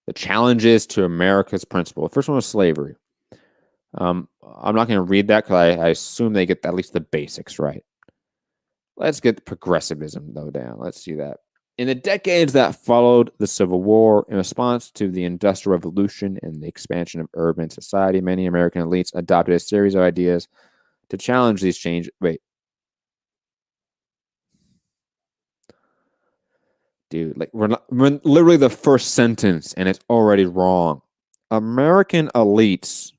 The challenges to America's principle. The first one was slavery. I'm not going to read that because I assume they get at least the basics right. Let's get progressivism, though, down. Let's see that. In the decades that followed the Civil War, in response to the Industrial Revolution and the expansion of urban society, many American elites adopted a series of ideas to challenge these changes. Wait. Dude, like we're literally the first sentence and it's already wrong. American elites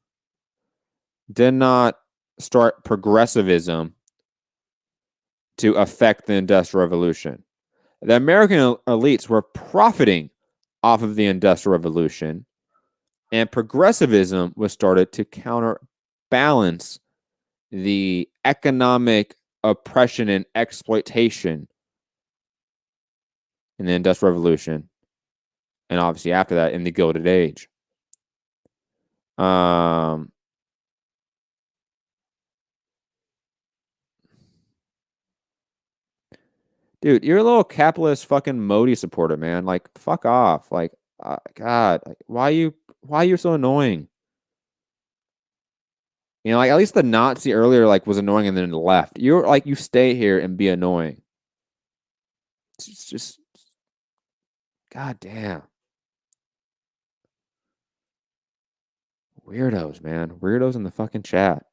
did not start progressivism to affect the Industrial Revolution. The American elites were profiting off of the Industrial Revolution, and progressivism was started to counterbalance the economic oppression and exploitation in the Industrial Revolution, and obviously after that in the Gilded Age. Dude, you're a little capitalist fucking Modi supporter, man. Like, fuck off. Like, God, like, why are you so annoying? You know, like at least the Nazi earlier like was annoying and then left. You're like you stay here and be annoying. It's just, God damn. Weirdos, man. Weirdos in the fucking chat.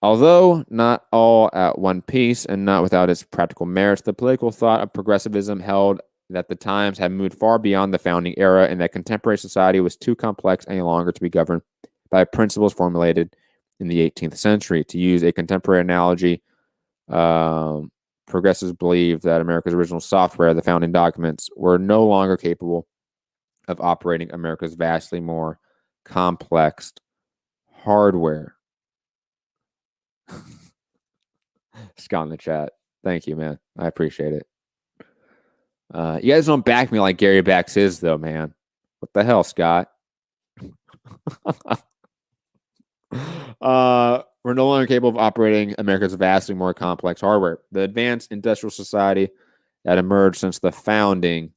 Although not all at one piece and not without its practical merits, the political thought of progressivism held that the times had moved far beyond the founding era and that contemporary society was too complex any longer to be governed by principles formulated in the 18th century. To use a contemporary analogy, progressives believed that America's original software, the founding documents, were no longer capable of operating America's vastly more complex hardware. Scott in the chat. Thank you, man. I appreciate it. You guys don't back me like Gary backs his, though, man. What the hell, Scott? We're no longer capable of operating America's vastly more complex hardware. The advanced industrial society that emerged since the founding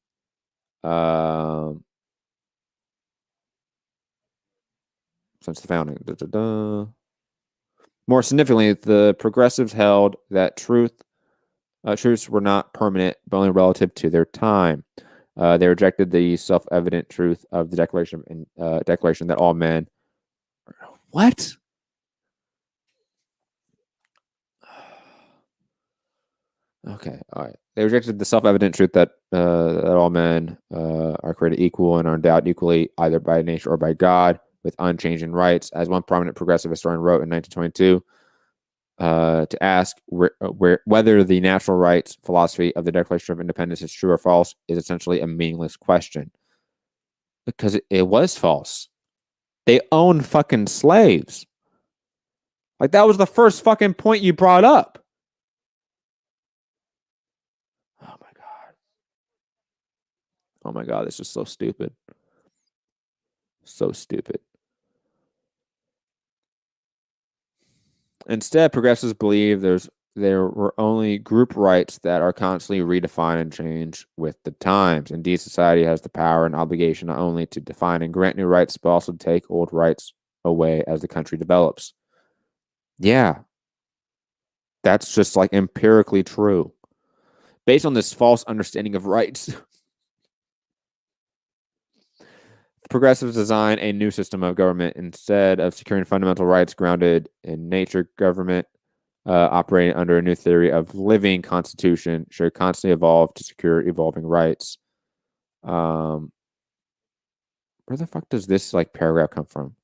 More significantly, the progressives held that truths were not permanent, but only relative to their time. They rejected the self-evident truth of the declaration that all men. What? Okay, all right. They rejected the self-evident truth that all men are created equal and are endowed equally either by nature or by God with unchanging rights. As one prominent progressive historian wrote in 1922, to ask whether the natural rights philosophy of the Declaration of Independence is true or false is essentially a meaningless question. Because it was false. They owned fucking slaves. Like, that was the first fucking point you brought up. Oh my God. Oh my God, this is so stupid. So stupid. Instead, progressives believe there were only group rights that are constantly redefined and changed with the times. Indeed, society has the power and obligation not only to define and grant new rights, but also to take old rights away as the country develops. Yeah, that's just like empirically true. Based on this false understanding of rights, progressives design a new system of government instead of securing fundamental rights grounded in nature. Government operating under a new theory of living constitution should constantly evolve to secure evolving rights. Where the fuck does this like paragraph come from?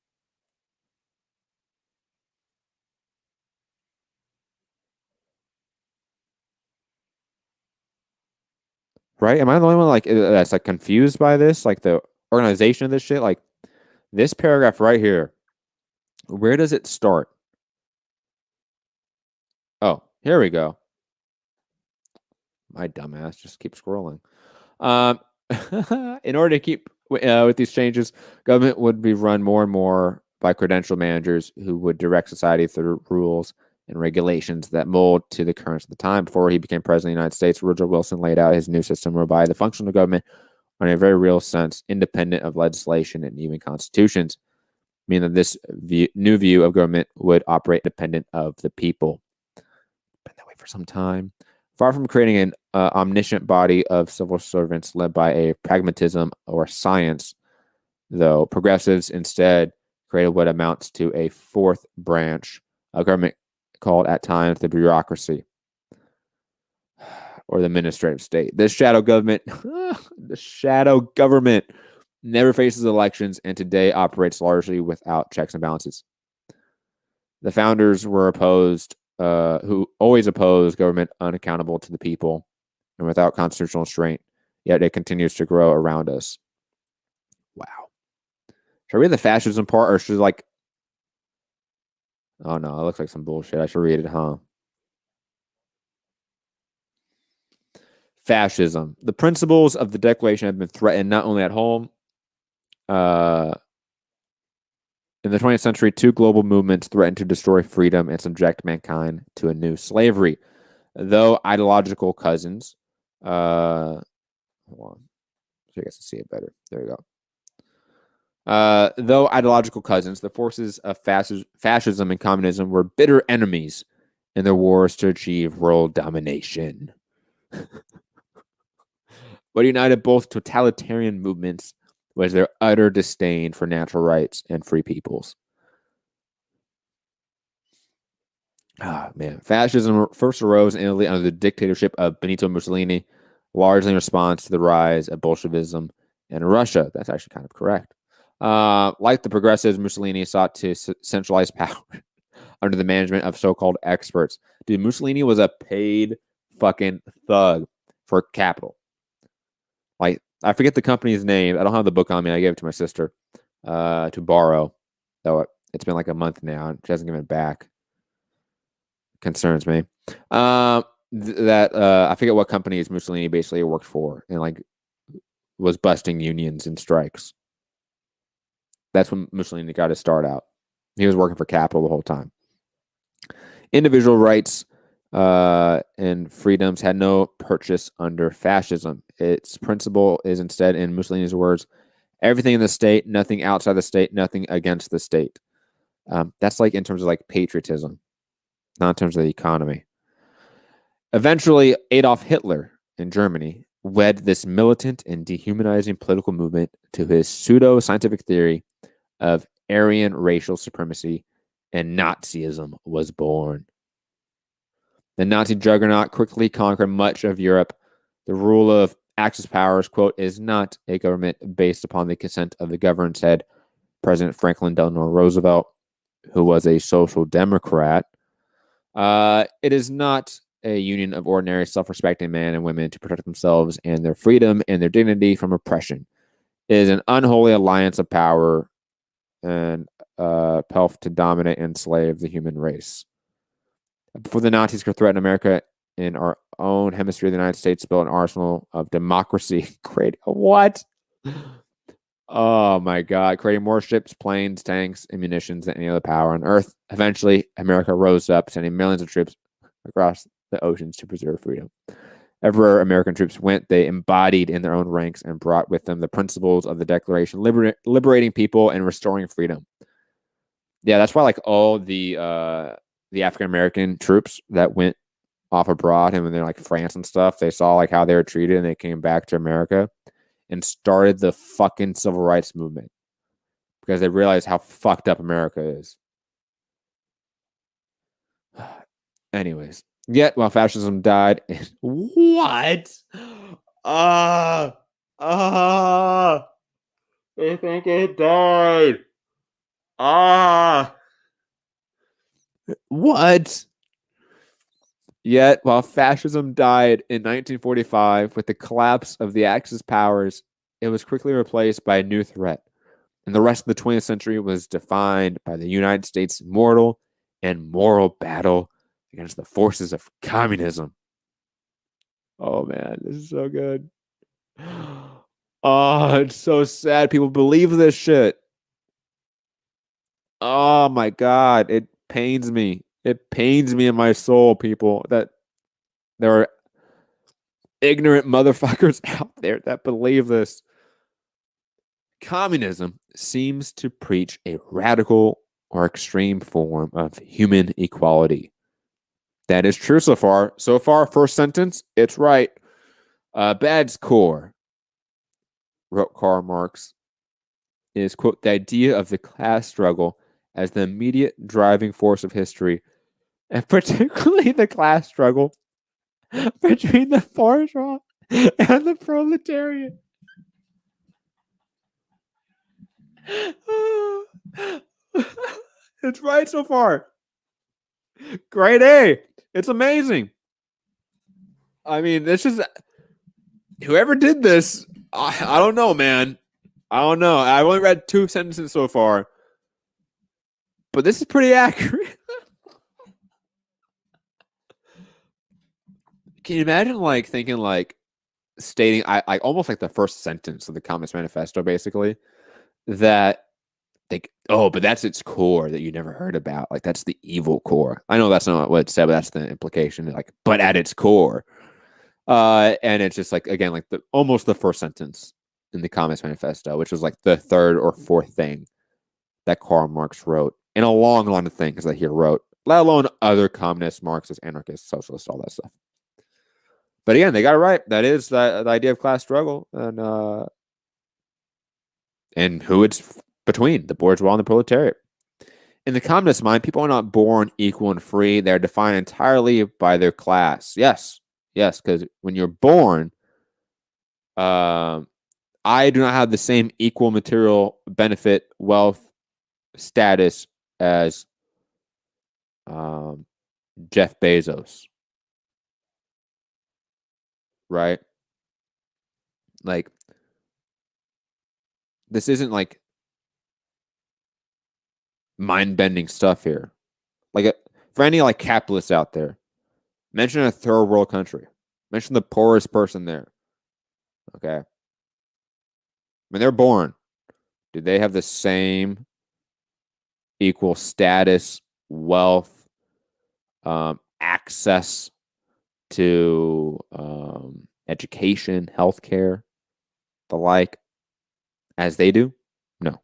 Right? Am I the only one like that's like confused by this? Like the organization of this shit? Like this paragraph right here. Where does it start? Oh, here we go. My dumbass just keep scrolling. In order to keep with these changes, government would be run more and more by credential managers who would direct society through rules and regulations that mold to the currents of the time. Before he became president of the United States, Woodrow Wilson laid out his new system whereby the function of government are in a very real sense independent of legislation and even constitutions, meaning that this new view of government would operate independent of the people. Been that way for some time. Far from creating an omniscient body of civil servants led by a pragmatism or science, though, progressives instead created what amounts to a fourth branch of government called at times the bureaucracy or the administrative state. This shadow government, the shadow government never faces elections and today operates largely without checks and balances. The founders were opposed, who always opposed government unaccountable to the people and without constitutional restraint, yet it continues to grow around us. Wow. Should I read the fascism part or should like, oh no, it looks like some bullshit. I should read it, huh? Fascism. The principles of the Declaration have been threatened not only at home. In the 20th century, two global movements threatened to destroy freedom and subject mankind to a new slavery. Though ideological cousins, hold on, so you guys can see it better. There you go. Though ideological cousins, the forces of fascism and communism were bitter enemies in their wars to achieve world domination. What united both totalitarian movements was their utter disdain for natural rights and free peoples. Ah, man. Fascism first arose in Italy under the dictatorship of Benito Mussolini, largely in response to the rise of Bolshevism in Russia. That's actually kind of correct. Like the progressives, Mussolini sought to centralize power under the management of so-called experts. Dude, Mussolini was a paid fucking thug for capital. Like, I forget the company's name. I don't have the book on me. I gave it to my sister to borrow. Though it's been like a month now, and she hasn't given it back. Concerns me. That I forget what companies Mussolini basically worked for, and like was busting unions and strikes. That's when Mussolini got his start out. He was working for capital the whole time. Individual rights and freedoms had no purchase under fascism. Its principle is instead, in Mussolini's words, everything in the state, nothing outside the state, nothing against the state. That's like in terms of like patriotism, not in terms of the economy. Eventually, Adolf Hitler in Germany led this militant and dehumanizing political movement to his pseudo-scientific theory of Aryan racial supremacy, and Nazism was born. The Nazi juggernaut quickly conquered much of Europe. The rule of Axis powers, quote, is not a government based upon the consent of the governed, said President Franklin Delano Roosevelt, who was a social democrat. It is not a union of ordinary self-respecting men and women to protect themselves and their freedom and their dignity from oppression. It is an unholy alliance of power and pelf to dominate and enslave the human race. Before the Nazis could threaten America, in our own hemisphere, the United States built an arsenal of democracy. Create what? Oh my God. Creating more ships, planes, tanks, and munitions than any other power on Earth. Eventually, America rose up, sending millions of troops across the oceans to preserve freedom. Everywhere American troops went, they embodied in their own ranks and brought with them the principles of the Declaration, liberating people and restoring freedom. Yeah, that's why like all the African American troops that went off abroad and when they're like France and stuff, they saw like how they were treated and they came back to America and started the fucking civil rights movement because they realized how fucked up America is. Anyways, yet while fascism died, what? I think it died. What? Yet, while fascism died in 1945 with the collapse of the Axis powers, it was quickly replaced by a new threat. And the rest of the 20th century was defined by the United States' mortal and moral battle against the forces of communism. Oh, man, this is so good. Oh, it's so sad. People believe this shit. Oh, my God. It pains me. It pains me in my soul, people, that there are ignorant motherfuckers out there that believe this. Communism seems to preach a radical or extreme form of human equality. That is true so far. So far, first sentence, it's right. Bad's core, wrote Karl Marx, is, quote, the idea of the class struggle as the immediate driving force of history, and particularly the class struggle between the bourgeois and the proletariat. It's right so far. Grade A. It's amazing. I mean, this is whoever did this. I don't know, man. I don't know. I've only read 2 sentences so far, but this is pretty accurate. Can you imagine, like, thinking, like, stating, I almost like the first sentence of the Communist Manifesto, basically, that but that's its core that you never heard about. Like, that's the evil core. I know that's not what it said, but that's the implication. Like, but at its core, and it's just like, again, like almost the first sentence in the Communist Manifesto, which was like the third or fourth thing that Karl Marx wrote, and a long line of things that he wrote, let alone other communists, Marxists, anarchists, socialists, all that stuff. But again, they got it right. That is the idea of class struggle, and who it's between, the bourgeois and the proletariat. In the communist mind, people are not born equal and free. They're defined entirely by their class. Yes, because when you're born, I do not have the same equal material benefit, wealth, status as Jeff Bezos, right? Like, this isn't like mind-bending stuff here. Like, for any like capitalists out there, mention a third world country. Mention the poorest person there. Okay. When they're born, do they have the same equal status, wealth, access to education, healthcare, the like, as they do? No.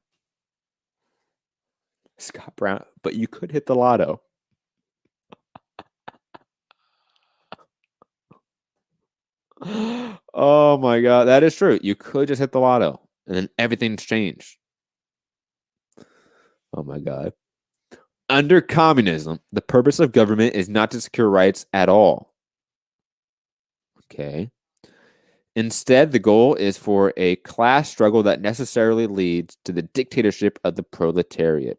Scott Brown, but you could hit the lotto. Oh my God, that is true. You could just hit the lotto and then everything's changed. Oh my God. Under communism, the purpose of government is not to secure rights at all. Okay. Instead, the goal is for a class struggle that necessarily leads to the dictatorship of the proletariat.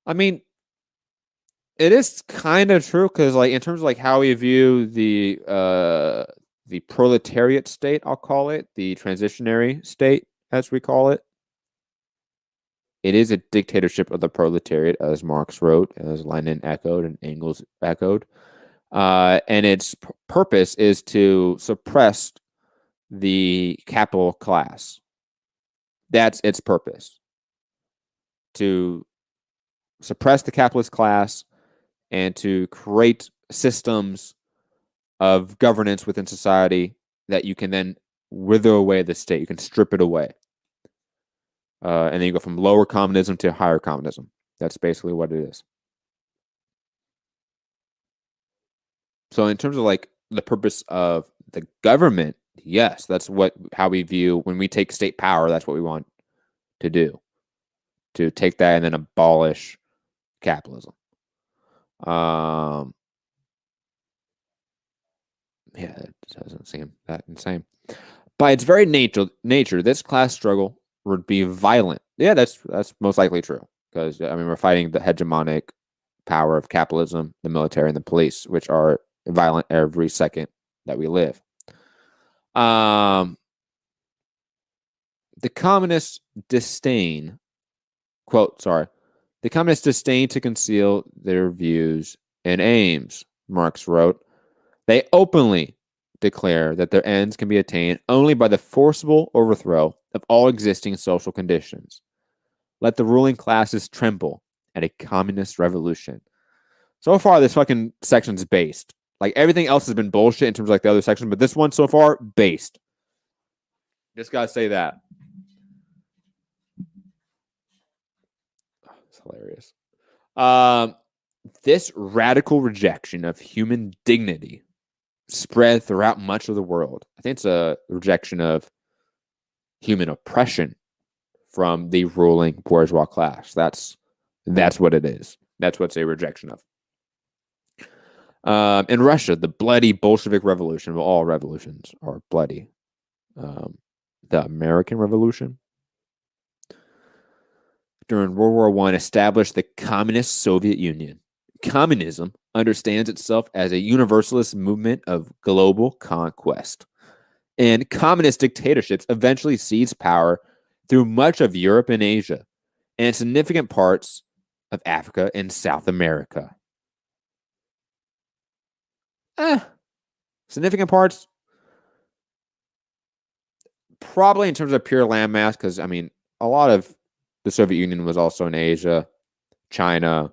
I mean, it is kind of true because, like, in terms of like how we view the proletariat state, I'll call it the transitionary state, as we call it. It is a dictatorship of the proletariat, as Marx wrote, as Lenin echoed, and Engels echoed. And its purpose is to suppress the capital class. That's its purpose. To suppress the capitalist class and to create systems of governance within society that you can then wither away the state. You can strip it away. And then you go from lower communism to higher communism. That's basically what it is. So in terms of like the purpose of the government, yes, that's how we view when we take state power. That's what we want to do, to take that and then abolish capitalism. Yeah, it doesn't seem that insane. By its very nature, this class struggle would be violent. Yeah, that's most likely true because I mean we're fighting the hegemonic power of capitalism, the military, and the police, which are violent every second that we live. The communists disdain, quote, sorry, the communists disdain to conceal their views and aims, Marx wrote. They openly declare that their ends can be attained only by the forcible overthrow of all existing social conditions. Let the ruling classes tremble at a communist revolution. So far, this fucking section's based. Like everything else has been bullshit in terms of like the other section, but this one so far, based. Just gotta say that. It's hilarious. This radical rejection of human dignity spread throughout much of the world. I think it's a rejection of human oppression from the ruling bourgeois class. That's what it is. That's what's a rejection of. In Russia, the bloody Bolshevik Revolution, well, all revolutions are bloody. The American Revolution during World War I established the Communist Soviet Union. Communism understands itself as a universalist movement of global conquest. And communist dictatorships eventually seized power through much of Europe and Asia, and significant parts of Africa and South America. Significant parts? Probably in terms of pure landmass, because, I mean, a lot of the Soviet Union was also in Asia, China,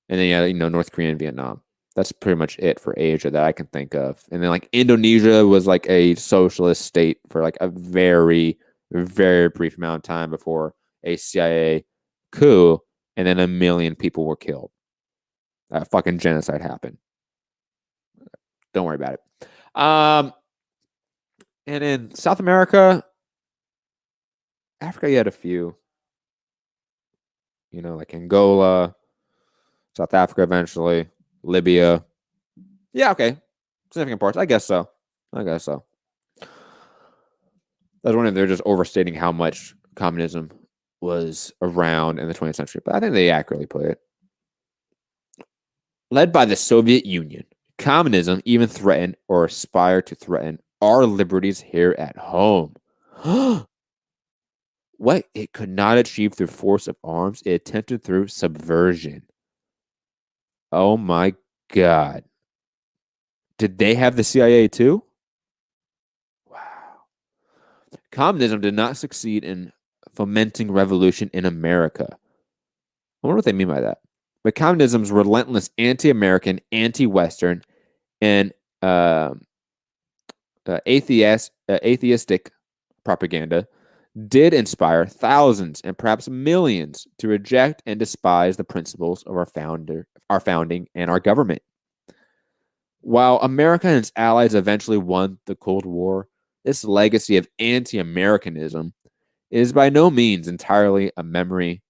and then, North Korea and Vietnam. That's pretty much it for Asia that I can think of. And then, like, Indonesia was, like, a socialist state for, like, a very, very brief amount of time before a CIA coup, and then 1 million people were killed. A fucking genocide happened. Don't worry about it. And in South America, Africa, you had a few. Like Angola, South Africa eventually, Libya. Yeah, okay. Significant parts. I guess so. I was wondering if they're just overstating how much communism was around in the 20th century, but I think they accurately put it. Led by the Soviet Union, communism even threatened or aspired to threaten our liberties here at home. What it could not achieve through force of arms, it attempted through subversion. Oh my God. Did they have the CIA too? Wow. Communism did not succeed in fomenting revolution in America. I wonder what they mean by that. But communism's relentless anti-American, anti-Western, and atheistic propaganda did inspire thousands and perhaps millions to reject and despise the principles of our founding, and our government. While America and its allies eventually won the Cold War, this legacy of anti-Americanism is by no means entirely a memory,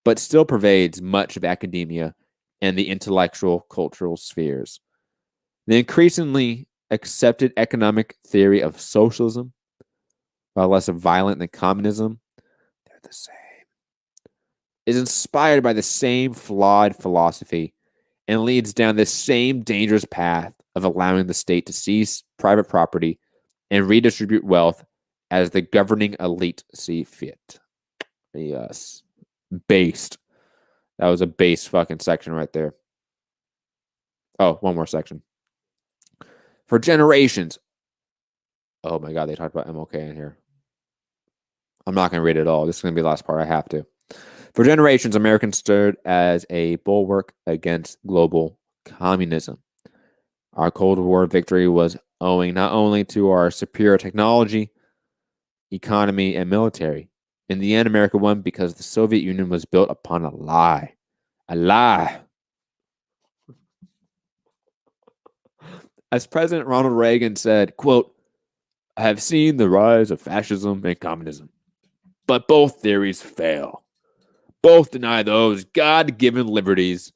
but still pervades much of academia and the intellectual cultural spheres. The increasingly accepted economic theory of socialism, while less violent than communism, they're the same, is inspired by the same flawed philosophy and leads down the same dangerous path of allowing the state to seize private property and redistribute wealth as the governing elite see fit. Yes. Based. That was a base fucking section right there. Oh, one more section. For generations. Oh my God, they talked about MLK in here. I'm not going to read it all. This is going to be the last part. I have to. For generations, Americans stood as a bulwark against global communism. Our Cold War victory was owing not only to our superior technology, economy, and military. In the end, America won because the Soviet Union was built upon a lie. A lie. As President Ronald Reagan said, quote, "I have seen the rise of fascism and communism, but both theories fail. Both deny those God-given liberties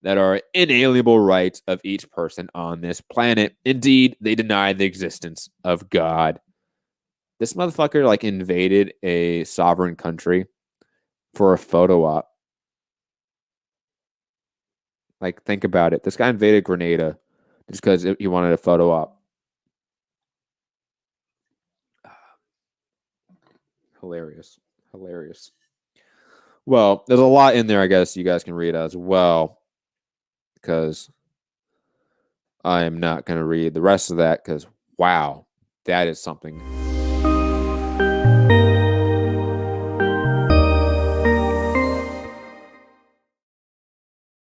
that are inalienable rights of each person on this planet. Indeed, they deny the existence of God." This motherfucker like invaded a sovereign country for a photo op. Like, think about it. This guy invaded Grenada just because he wanted a photo op. Hilarious. Hilarious. Well, there's a lot in there, I guess you guys can read as well, because I am not going to read the rest of that because, wow, that is something